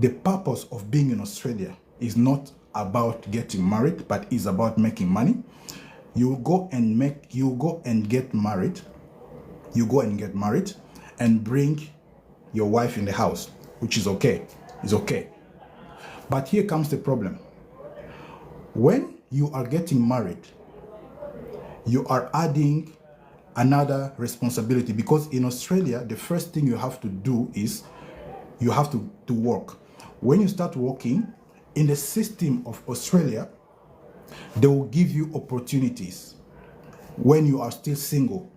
The purpose of being in Australia is not about getting married, but is about making money. You go and get married and bring your wife in the house, which is okay. It's okay. But here comes the problem. When you are getting married, you are adding another responsibility, because in Australia, the first thing you have to do is you have to work. When you start working, in the system of Australia, they will give you opportunities. When you are still single,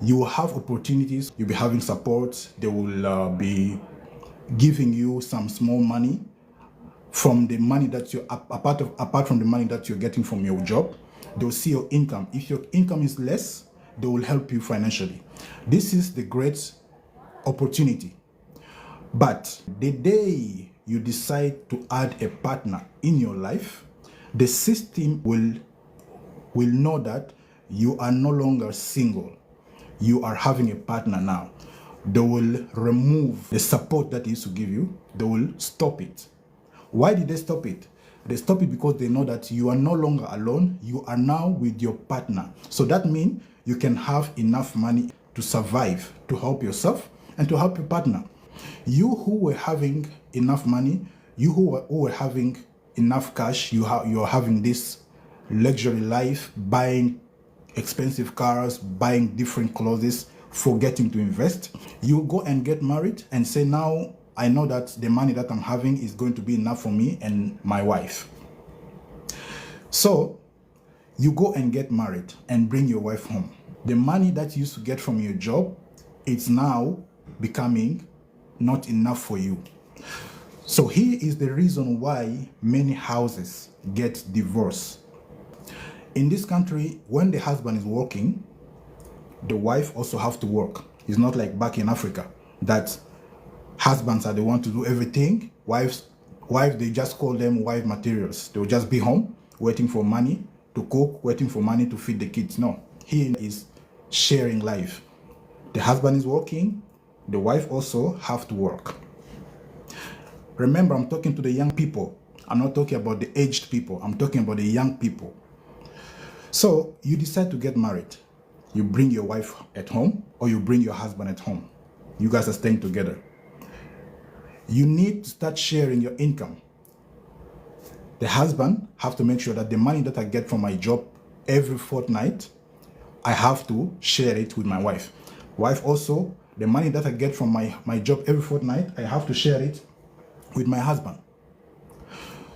you will have opportunities. You'll be having support. They will be giving you some small money from the money that you apart from the money that you're getting from your job. They'll see your income. If your income is less, they will help you financially. This is the great opportunity. But the day you decide to add a partner in your life, the system will know that you are no longer single. You are having a partner now. They will remove the support that they used to give you. They will stop it. Why did they stop it? They stop it because they know that you are no longer alone. You are now with your partner. So that means you can have enough money to survive, to help yourself and to help your partner. You who were having enough money, you who were having enough cash, you're having this luxury life, buying expensive cars, buying different clothes, forgetting to invest. You go and get married and say, now I know that the money that I'm having is going to be enough for me and my wife. So you go and get married and bring your wife home. The money that you used to get from your job, it's now becoming not enough for you. So here is the reason why many houses get divorced. In this country, when the husband is working, the wife also have to work. It's not like back in Africa that husbands are the one to do everything. Wives, they just call them wife materials. They'll just be home waiting for money to cook, waiting for money to feed the kids. No, here is sharing life. The husband is working, the wife also have to work. Remember, I'm talking to the young people. I'm not talking about the aged people. I'm talking about the young people. So you decide to get married. You bring your wife at home or you bring your husband at home. You guys are staying together. You need to start sharing your income. The husband have to make sure that the money that I get from my job every fortnight, I have to share it with my wife. Wife also, the money that I get from my job every fortnight, I have to share it with my husband.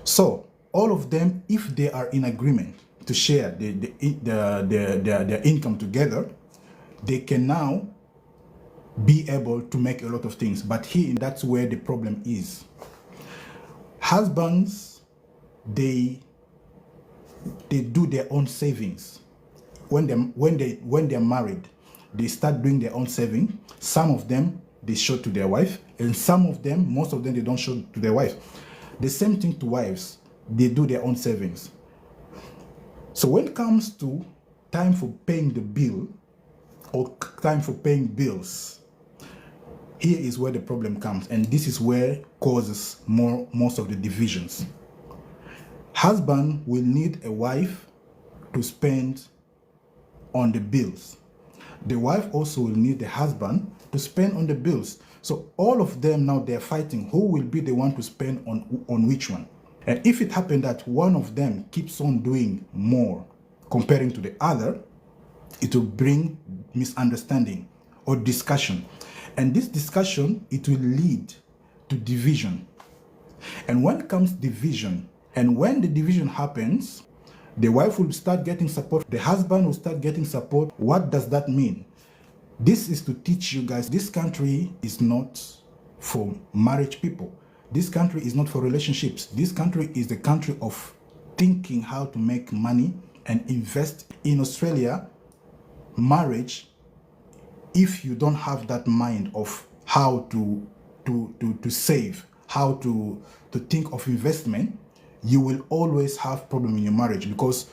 So all of them, if they are in agreement to share their income together, they can now be able to make a lot of things. But here, that's where the problem is. Husbands, they do their own savings. When they're married, they start doing their own saving. Some of them, they show to their wife, and some of them, most of them, they don't show to their wife. The same thing to wives. They do their own savings. So when it comes to time for paying the bill or time for paying bills, here is where the problem comes, and this is where causes most of the divisions. Husband will need a wife to spend on the bills. The wife also will need the husband to spend on the bills. So all of them now, they're fighting who will be the one to spend on which one. And if it happened that one of them keeps on doing more comparing to the other, it will bring misunderstanding or discussion. And this discussion, it will lead to division. And when comes division, and when the division happens, the wife will start getting support, the husband will start getting support. What does that mean? This is to teach you guys, this country is not for marriage people. This country is not for relationships. This country is the country of thinking how to make money and invest. In Australia, marriage, if you don't have that mind of how to save, how to think of investment, you will always have problem in your marriage, because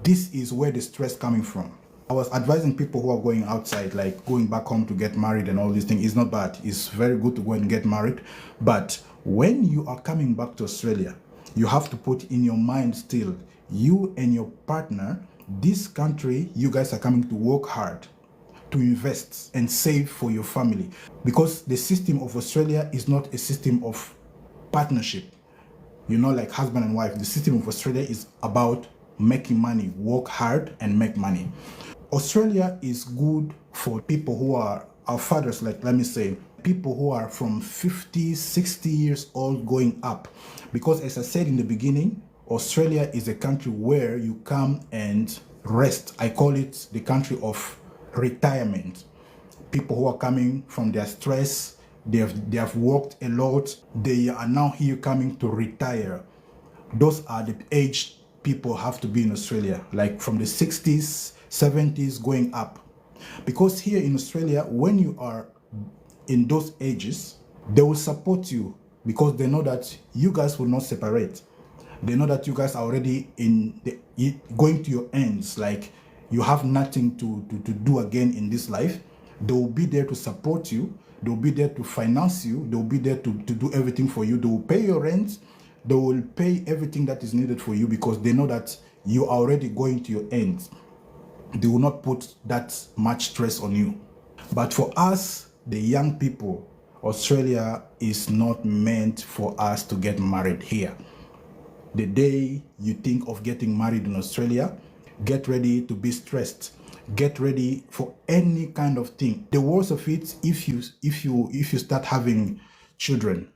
this is where the stress coming from. I was advising people who are going outside, like going back home to get married and all these things. It's not bad. It's very good to go and get married. But when you are coming back to Australia, you have to put in your mind still, you and your partner, this country, you guys are coming to work hard, to invest and save for your family. Because the system of Australia is not a system of partnership. You know, like husband and wife. The system of Australia is about making money, work hard and make money. Australia is good for people who are our fathers, like let me say, people who are from 50, 60 years old going up. Because as I said in the beginning, Australia is a country where you come and rest. I call it the country of retirement. People who are coming from their stress, they have worked a lot, they are now here coming to retire. Those are the age people have to be in Australia, like from the 60s, 70s going up. Because here in Australia, when you are in those ages, they will support you because they know that you guys will not separate. They know that you guys are already going to your ends, like you have nothing to do again in this life. They will be there to support you. They will be there to finance you. They will be there to do everything for you. They will pay your rent. They will pay everything that is needed for you because they know that you are already going to your ends. They will not put that much stress on you. But for us, the young people, Australia is not meant for us to get married here. The day you think of getting married in Australia, get ready to be stressed. Get ready for any kind of thing. The worst of it, if you start having children,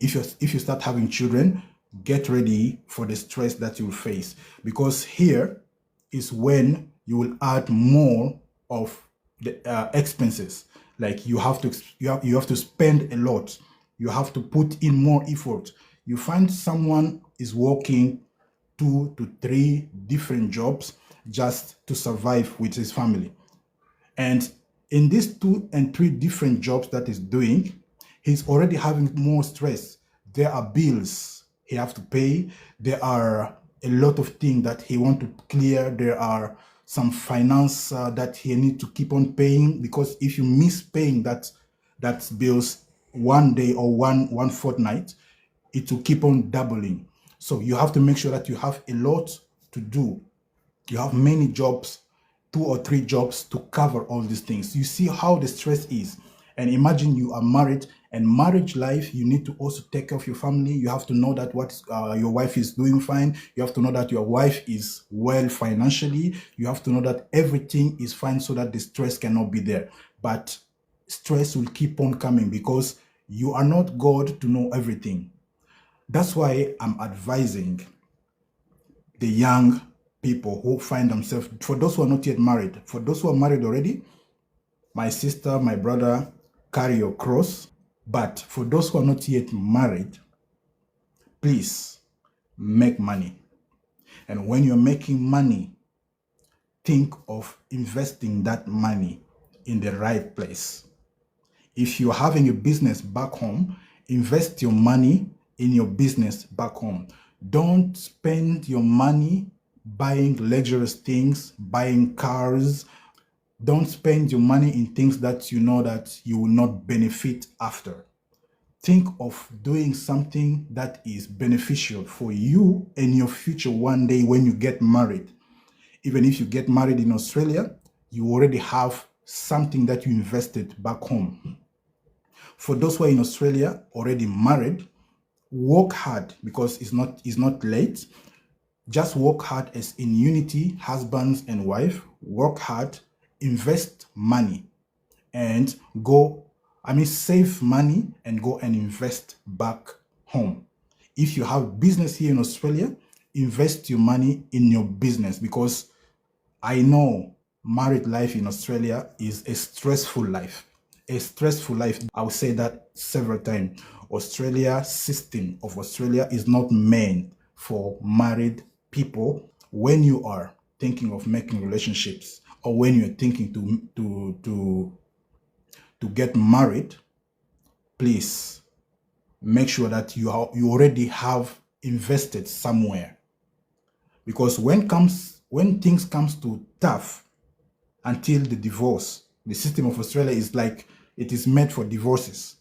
if you start having children, get ready for the stress that you'll face, because here is when you will add more of the expenses. Like you have to spend a lot. You have to put in more effort. You find someone is working 2 to 3 different jobs just to survive with his family. And in these 2 and 3 different jobs that he's doing, he's already having more stress. There are bills he has to pay. There are a lot of things that he wants to clear. There are some finance that he needs to keep on paying, because if you miss paying that bills one day or one fortnight, it will keep on doubling. So you have to make sure that you have a lot to do. You have many jobs, 2 or 3 jobs to cover all these things. You see how the stress is. And imagine you are married, and marriage life, you need to also take care of your family. You have to know that what your wife is doing fine. You have to know that your wife is well financially. You have to know that everything is fine so that the stress cannot be there. But stress will keep on coming because you are not God to know everything. That's why I'm advising the young people who find themselves, for those who are not yet married, for those who are married already, my sister, my brother, carry your cross. But for those who are not yet married, please make money. And when you're making money, think of investing that money in the right place. If you're having a business back home, invest your money in your business back home. Don't spend your money buying luxurious things, buying cars. Don't spend your money in things that you know that you will not benefit after. Think of doing something that is beneficial for you and your future one day when you get married. Even if you get married in Australia, you already have something that you invested back home. For those who are in Australia already married, work hard, because it's not late. Just work hard as in unity, husbands and wife. Work hard, invest money, and save money and go and invest back home. If you have business here in Australia, invest your money in your business, because I know married life in Australia is a stressful life. A stressful life. I'll say that several times. System of Australia is not meant for married people. When you are thinking of making relationships, or when you're thinking to get married, please make sure that you already have invested somewhere. Because when things comes to tough, until the divorce. The system of Australia is like, it is made for divorces.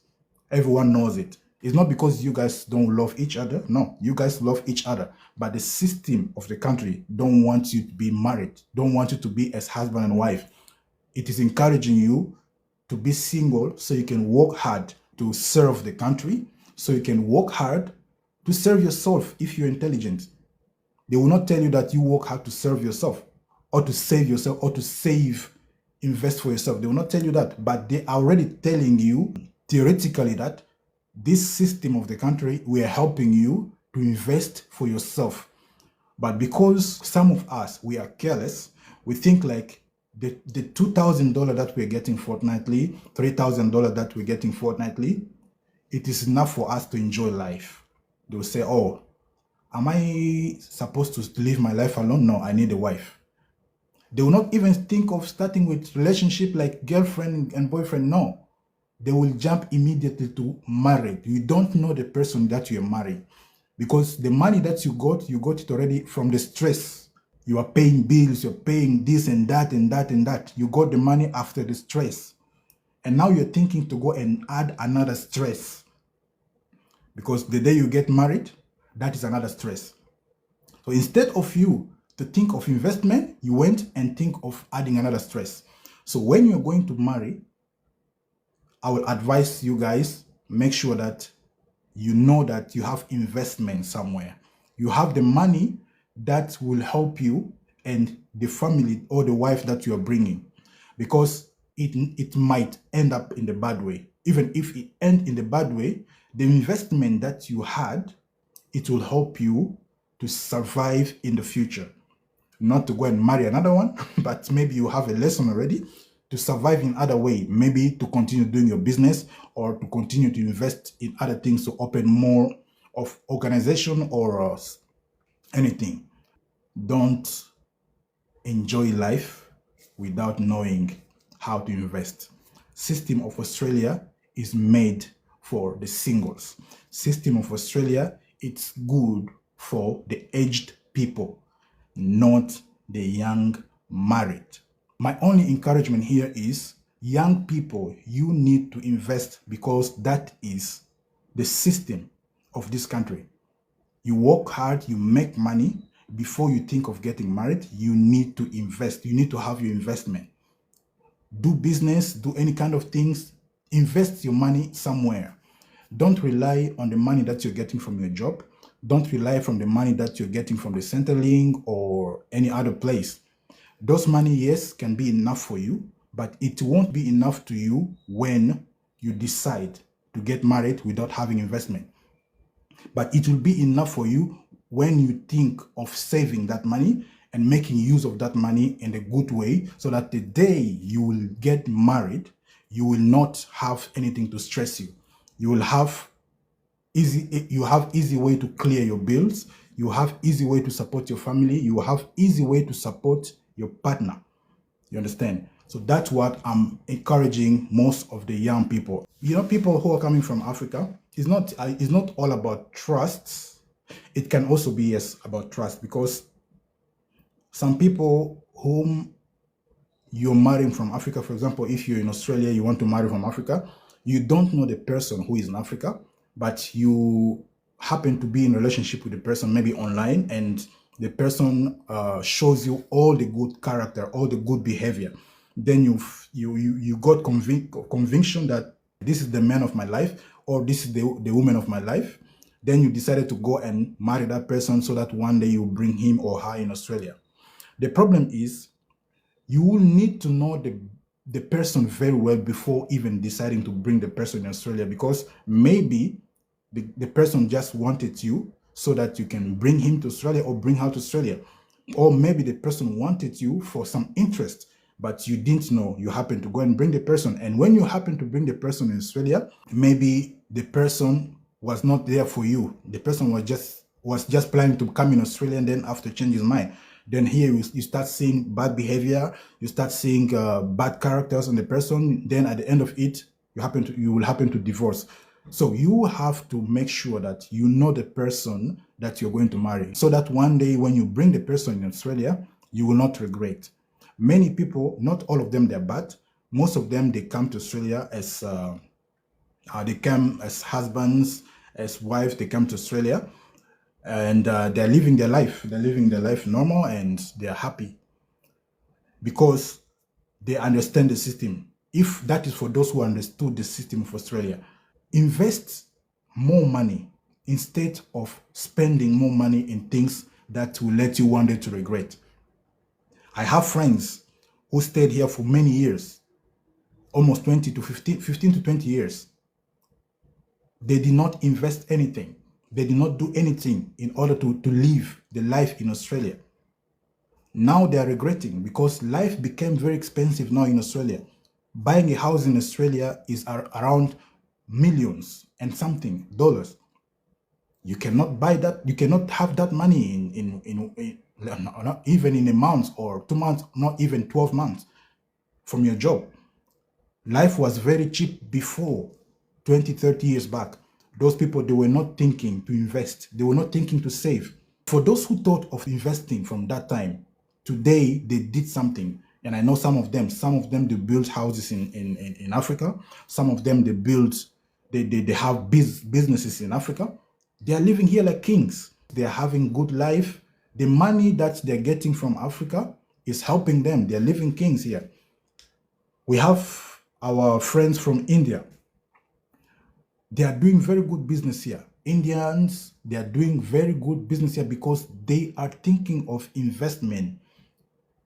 Everyone knows it. It's not because you guys don't love each other. No, you guys love each other. But the system of the country don't want you to be married, don't want you to be as husband and wife. It is encouraging you to be single so you can work hard to serve the country, so you can work hard to serve yourself if you're intelligent. They will not tell you that you work hard to serve yourself or to save yourself or to save, invest for yourself. They will not tell you that, but they are already telling you theoretically that this system of the country, we are helping you to invest for yourself. But because some of us, we are careless, we think like the $2,000 that we're getting fortnightly, $3,000 that we're getting fortnightly, it is enough for us to enjoy life. They'll say, oh, am I supposed to live my life alone? No, I need a wife. They will not even think of starting with relationship like girlfriend and boyfriend. No, they will jump immediately to married. You don't know the person that you're marrying, because the money that you got it already from the stress. You are paying bills, you're paying this and that and that and that. You got the money after the stress. And now you're thinking to go and add another stress. Because the day you get married, that is another stress. So instead of you to think of investment, you went and think of adding another stress. So when you're going to marry, I will advise you guys, make sure that you know that you have investment somewhere. You have the money that will help you and the family or the wife that you are bringing, because it might end up in the bad way. Even if it ends in the bad way, the investment that you had, it will help you to survive in the future. Not to go and marry another one, but maybe you have a lesson already to survive in other way, maybe to continue doing your business or to continue to invest in other things to open more of organization or anything. Don't enjoy life without knowing how to invest. System of Australia is made for the singles. System of Australia, it's good for the aged people, not the young married. My only encouragement here is, young people, you need to invest, because that is the system of this country. You work hard, you make money. Before you think of getting married, you need to invest. You need to have your investment. Do business, do any kind of things. Invest your money somewhere. Don't rely on the money that you're getting from your job. Don't rely from the money that you're getting from the Centrelink or any other place. Those money, yes, can be enough for you, but it won't be enough to you when you decide to get married without having investment. But it will be enough for you when you think of saving that money and making use of that money in a good way, so that the day you will get married, you will not have anything to stress you. You will have easy way to clear your bills. You have easy way to support your family. You have easy way to support your partner. You understand? So that's what I'm encouraging most of the young people. You know, people who are coming from Africa, it's not all about trust. It can also be, yes, about trust, because some people whom you're marrying from Africa, for example, if you're in Australia, you want to marry from Africa, you don't know the person who is in Africa, but you happen to be in a relationship with the person, maybe online, and the person shows you all the good character, all the good behavior. Then you got conviction that this is the man of my life, or this is the woman of my life. Then you decided to go and marry that person so that one day you bring him or her in Australia. The problem is, you will need to know the person very well before even deciding to bring the person in Australia, because maybe the person just wanted you so that you can bring him to Australia or bring her to Australia. Or maybe the person wanted you for some interest, but you didn't know. You happened to go and bring the person. And when you happen to bring the person in Australia, maybe the person was not there for you. The person was just planning to come in Australia, and then after change his mind. Then here you start seeing bad behavior, you start seeing bad characters on the person. Then at the end of it, you will happen to divorce. So you have to make sure that you know the person that you're going to marry, so that one day when you bring the person in Australia, you will not regret. Many people, not all of them, they're bad. Most of them, they come to Australia as they come as husbands, as wives. They come to Australia, and they're living their life. They're living their life normal, and they're happy because they understand the system. If that is for those who understood the system of Australia, invest more money instead of spending more money in things that will let you one day to regret. I have friends who stayed here for many years, almost 20 to 15 to 20 years. They did not invest anything. They did not do anything in order to live the life in Australia. Now they are regretting because life became very expensive now in Australia. Buying a house in Australia is around millions and something dollars. You cannot buy that. You cannot have that money not even in a month or 2 months, not even 12 months from your job. Life was very cheap before 20, 30 years back. Those people, they were not thinking to invest. They were not thinking to save. For those who thought of investing from that time, today they did something. And I know some of them, they build houses in Africa. Some of them, they have businesses in Africa. They are living here like kings. They are having good life. The money that they're getting from Africa is helping them. They're living kings here. We have our friends from India. They are doing very good business here. Indians, they are doing very good business here because they are thinking of investment.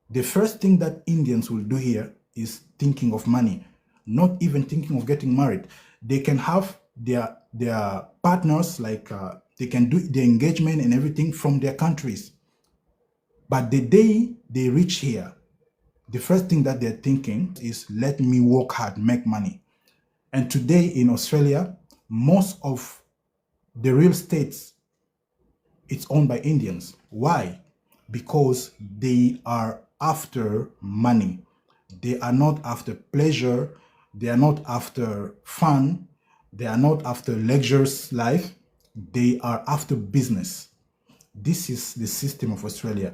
The first thing that Indians will do here is thinking of money, not even thinking of getting married. They can have their partners, like they can do their engagement and everything from their countries. But the day they reach here, the first thing that they're thinking is, let me work hard, make money. And today in Australia, most of the real estates, it's owned by Indians. Why? Because they are after money. They are not after pleasure. They are not after fun. They are not after luxurious life. They are after business. This is the system of Australia.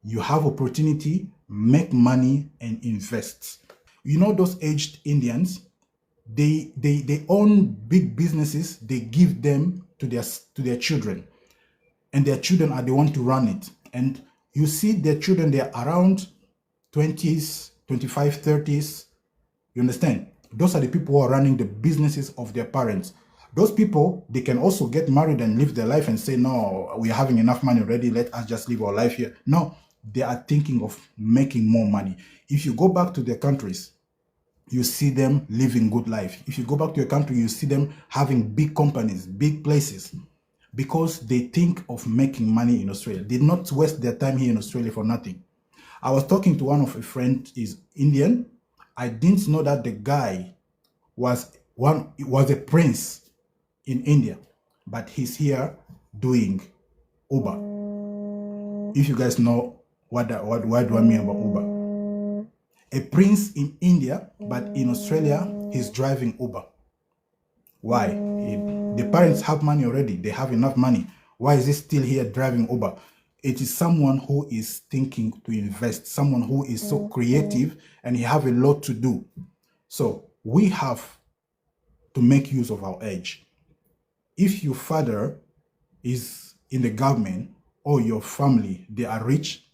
You have opportunity, make money and invest. You know those aged Indians, they own big businesses. They give them to their children, and their children are the one to run it. And you see their children, they're around 20s, 25, 30s. You understand? Those are the people who are running the businesses of their parents. Those people, they can also get married and live their life and say, no, we're having enough money already. Let us just live our life here. No, they are thinking of making more money. If you go back to their countries, you see them living good life. If you go back to your country, you see them having big companies, big places, because they think of making money in Australia. They did not waste their time here in Australia for nothing. I was talking to one of a friend, is Indian. I didn't know that the guy was a prince in India, but he's here doing Uber. If you guys know what do I mean about Uber? A prince in India, but in Australia, he's driving Uber. Why? The parents have money already. They have enough money. Why is he still here driving Uber? It is someone who is thinking to invest, someone who is so creative, and he have a lot to do. So we have to make use of our age. If your father is in the government or your family, they are rich,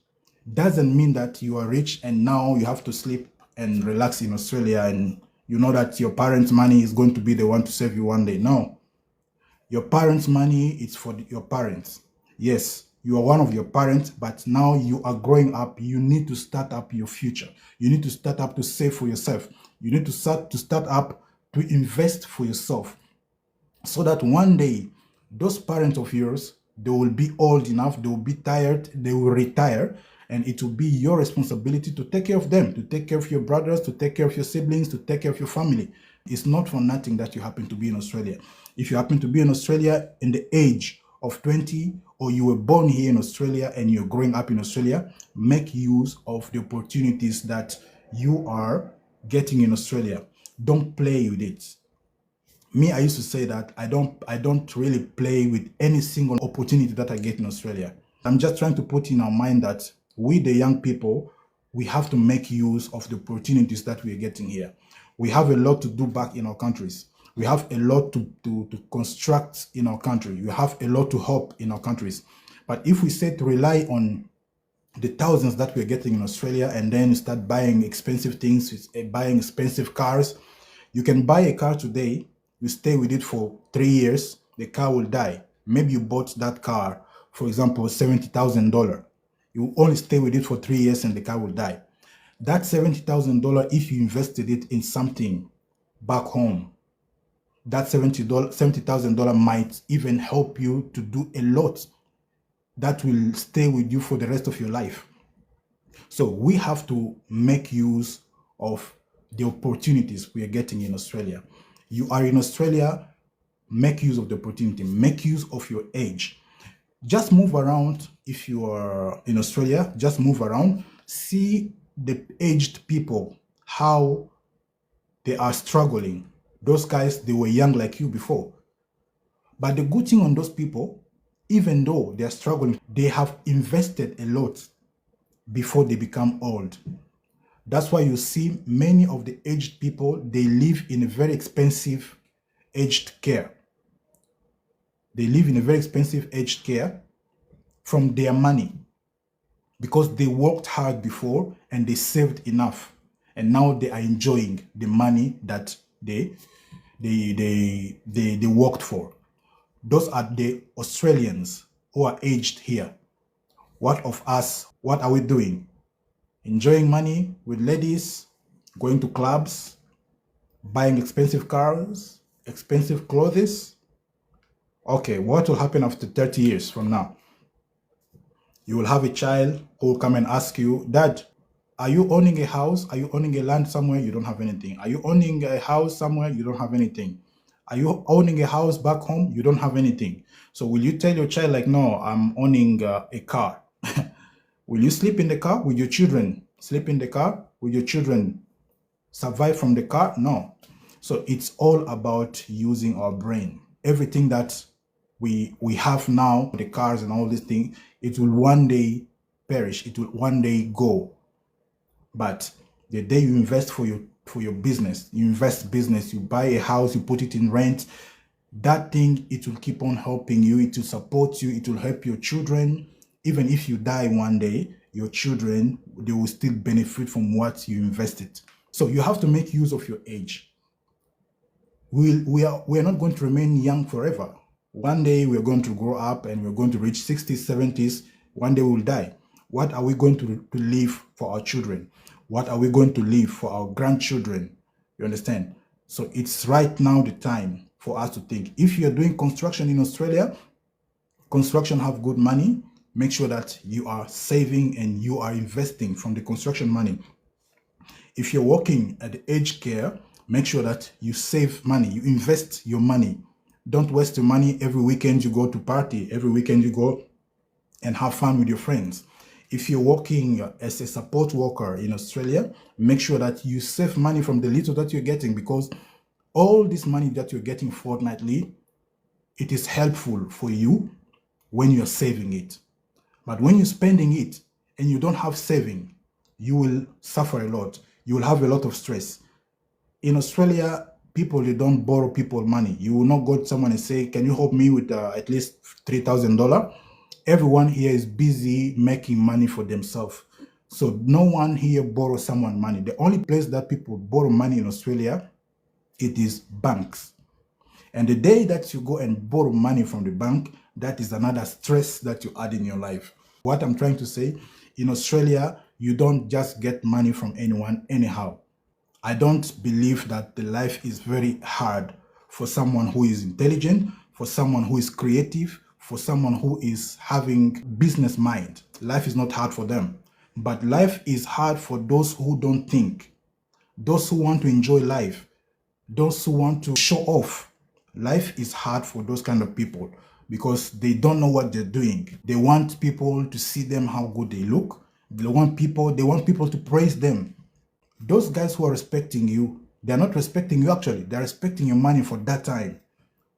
doesn't mean that you are rich and now you have to sleep and relax in Australia and you know that your parents' money is going to be the one to save you one day. No. Your parents' money is for your parents. Yes, you are one of your parents, but now you are growing up. You need to start up your future. You need to start up to save for yourself. You need to start up to invest for yourself, so that one day those parents of yours, they will be old enough, they will be tired, they will retire, and it will be your responsibility to take care of them, to take care of your brothers, to take care of your siblings, to take care of your family. It's not for nothing that you happen to be in Australia. If you happen to be in Australia in the age of 20, or you were born here in Australia and you're growing up in Australia, make use of the opportunities that you are getting in Australia. Don't play with it. Me, I used to say that I don't really play with any single opportunity that I get in Australia. I'm just trying to put in our mind that we, the young people, we have to make use of the opportunities that we are getting here. We have a lot to do back in our countries. We have a lot to construct in our country. We have a lot to help in our countries. But if we say to rely on the thousands that we're getting in Australia and then start buying expensive things, buying expensive cars, you can buy a car today, you stay with it for 3 years, the car will die. Maybe you bought that car, for example, $70,000. You only stay with it for 3 years and the car will die. That $70,000, if you invested it in something back home, that $70,000 might even help you to do a lot that will stay with you for the rest of your life. So we have to make use of the opportunities we are getting in Australia. You are in Australia, make use of the opportunity, make use of your age. Just move around. If you are in Australia, just move around, see the aged people, how they are struggling. Those guys, they were young like you before. But the good thing on those people, even though they are struggling, they have invested a lot before they become old. That's why you see many of the aged people, they live in a very expensive aged care. They live in a very expensive aged care from their money because they worked hard before and they saved enough. And now they are enjoying the money that they worked for. Those are the Australians who are aged here. What of us? What are we doing? Enjoying money with ladies, going to clubs, buying expensive cars, expensive clothes. Okay, what will happen after 30 years from now? You will have a child who will come and ask you, Dad, are you owning a house? Are you owning a land somewhere? You don't have anything. Are you owning a house somewhere? You don't have anything. Are you owning a house back home? You don't have anything. So will you tell your child like, no, I'm owning a car? Will you sleep in the car? Will your children sleep in the car? Will your children survive from the car? No. So it's all about using our brain. Everything that we have now, the cars and all these things, it will one day perish. It will one day go. But the day you invest for your business, you invest business, you buy a house, you put it in rent, that thing, it will keep on helping you. It will support you. It will help your children. Even if you die one day, your children, they will still benefit from what you invested. So you have to make use of your age. We are not going to remain young forever. One day we're going to grow up and we're going to reach 60s, 70s. One day we'll die. What are we going to leave for our children? What are we going to leave for our grandchildren? You understand? So it's right now the time for us to think. If you're doing construction in Australia, construction have good money. Make sure that you are saving and you are investing from the construction money. If you're working at the aged care, make sure that you save money, you invest your money. Don't waste your money. Every weekend you go to party, every weekend you go and have fun with your friends. If you're working as a support worker in Australia, make sure that you save money from the little that you're getting, because all this money that you're getting fortnightly, it is helpful for you when you're saving it. But when you're spending it and you don't have saving, you will suffer a lot. You will have a lot of stress. In Australia, people, they don't borrow people money. You will not go to someone and say, can you help me with at least $3,000? Everyone here is busy making money for themselves. So no one here borrows someone money. The only place that people borrow money in Australia, it is banks. And the day that you go and borrow money from the bank, that is another stress that you add in your life. What I'm trying to say, in Australia, you don't just get money from anyone anyhow. I don't believe that the life is very hard for someone who is intelligent, for someone who is creative, for someone who is having business mind. Life is not hard for them. But life is hard for those who don't think, those who want to enjoy life, those who want to show off. Life is hard for those kind of people because they don't know what they're doing. They want people to see them how good they look. They want people to praise them. Those guys who are respecting you, they're not respecting you actually. They're respecting your money for that time.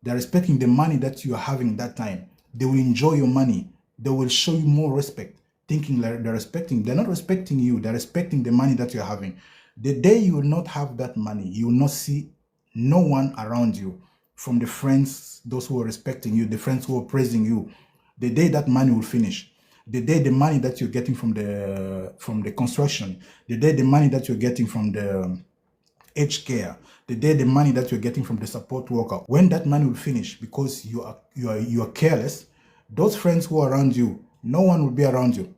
They're respecting the money that you are having that time. They will enjoy your money. They will show you more respect. thinking like they're respecting. They're not respecting you. They're respecting the money that you're having. The day you will not have that money, you will not see no one around you, from the friends, those who are respecting you, the friends who are praising you. The day that money will finish, the day the money that you're getting from the construction, the day the money that you're getting from the aged care, the day the money that you're getting from the support worker, when that money will finish because you are careless, those friends who are around you, no one will be around you.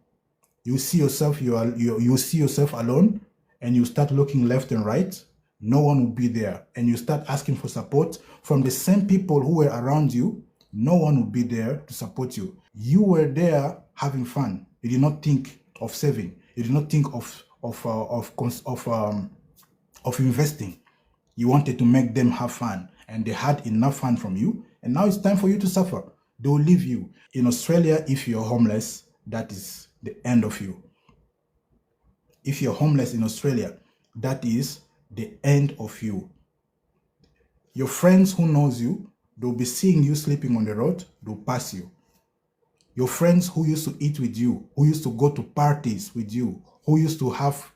You see yourself, you see yourself alone, and you start looking left and right. No one will be there, and you start asking for support from the same people who were around you. No one will be there to support you. You were there having fun. You did not think of saving. You did not think of investing. You wanted to make them have fun, and they had enough fun from you, and now it's time for you to suffer. They will leave you. In Australia, if you're homeless, that is the end of you. If you're homeless in Australia, that is the end of you. Your friends who knows you, they'll be seeing you sleeping on the road, they'll pass you. Your friends who used to eat with you, who used to go to parties with you, who used to have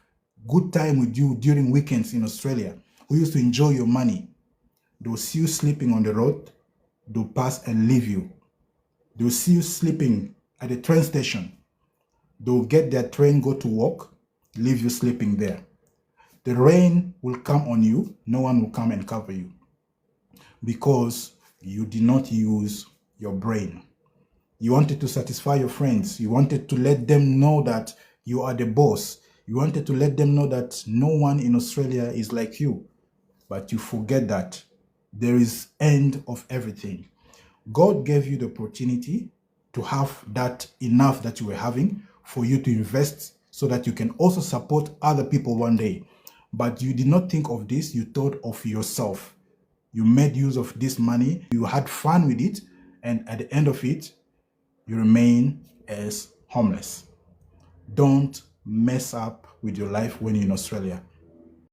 good time with you during weekends in Australia, who used to enjoy your money, they'll see you sleeping on the road, they'll pass and leave you. They'll see you sleeping at the train station. They'll get their train, go to work, leave you sleeping there. The rain will come on you, no one will come and cover you because you did not use your brain. You wanted to satisfy your friends. You wanted to let them know that you are the boss. You wanted to let them know that no one in Australia is like you. But you forget that there is end of everything. God gave you the opportunity to have that enough that you were having for you to invest so that you can also support other people one day. But you did not think of this. You thought of yourself. You made use of this money. You had fun with it. And at the end of it, you remain as homeless. Don't mess up with your life when you're in Australia.